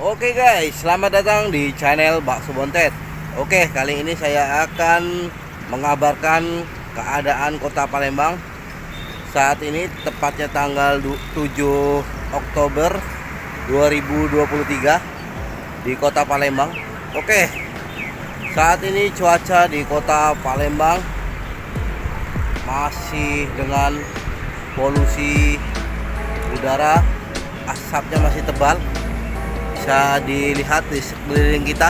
Oke guys, selamat datang di channel Bakso Bontet. Oke, kali ini saya akan mengabarkan keadaan Kota Palembang saat ini, tepatnya tanggal 7 Oktober 2023 di Kota Palembang. Oke, saat ini cuaca di Kota Palembang masih dengan polusi udara, asapnya masih tebal, bisa dilihat di sekeliling kita.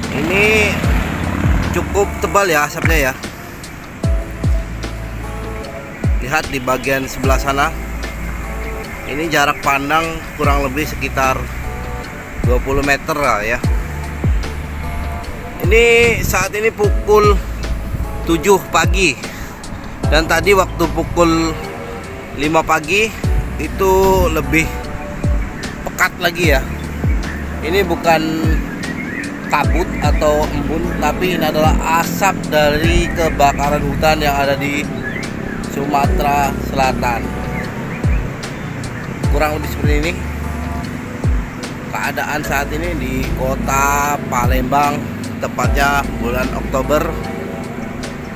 Ini cukup tebal ya asapnya ya. Lihat di bagian sebelah sana. Ini jarak pandang kurang lebih sekitar 20 meter lah ya. Ini saat ini pukul 7 pagi. Dan tadi waktu pukul 5 pagi itu lebih pekat lagi ya. Ini bukan kabut atau embun, tapi ini adalah asap dari kebakaran hutan yang ada di Sumatera Selatan. Kurang lebih seperti ini keadaan saat ini di Kota Palembang, tepatnya bulan Oktober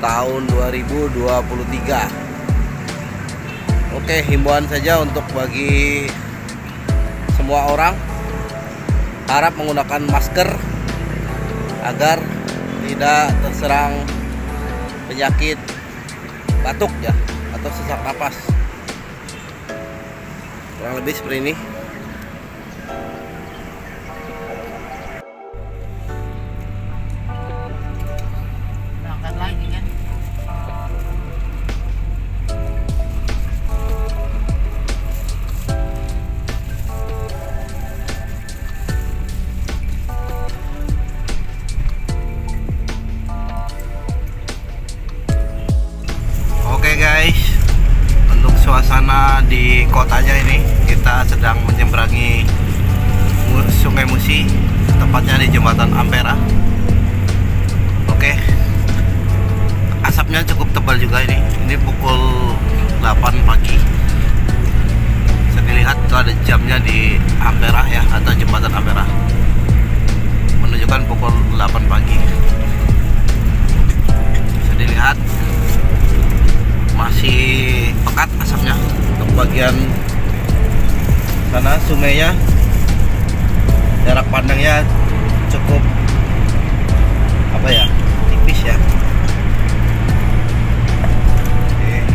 tahun 2023. Oke, himbauan saja untuk bagi semua orang, harap menggunakan masker agar tidak terserang penyakit batuk ya, atau sesak napas. Kurang lebih seperti ini. Angkat lagi kan. Oke guys, untuk suasana di kotanya ini, kita sedang menyeberangi Sungai Musi, tepatnya di Jembatan Ampera. Oke, asapnya cukup tebal juga ini. Ini pukul 8 pagi. Bisa dilihat itu ada jamnya di Ampera ya, atau Jembatan Ampera, menunjukkan pukul 8 pagi. Bisa dilihat masih pekat asapnya. Untuk bagian sana sungainya, jarak pandangnya cukup tipis ya. Oke.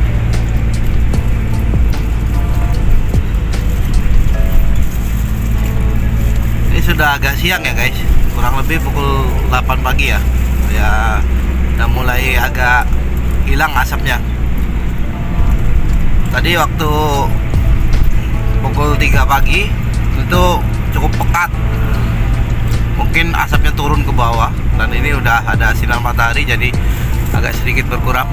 Ini sudah agak siang ya guys, kurang lebih pukul 8 pagi ya. Ya udah mulai agak hilang asapnya. Tadi waktu pukul 3 pagi itu cukup pekat, mungkin asapnya turun ke bawah, dan ini udah ada sinar matahari jadi agak sedikit berkurang.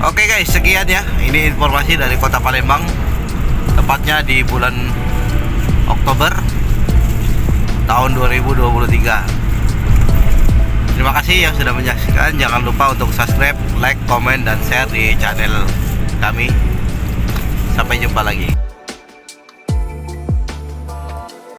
Oke guys, sekian ya, ini informasi dari Kota Palembang, tepatnya di bulan Oktober tahun 2023. Terima kasih yang sudah menyaksikan. Jangan lupa untuk subscribe, like, komen, dan share di channel kami. Sampai jumpa lagi.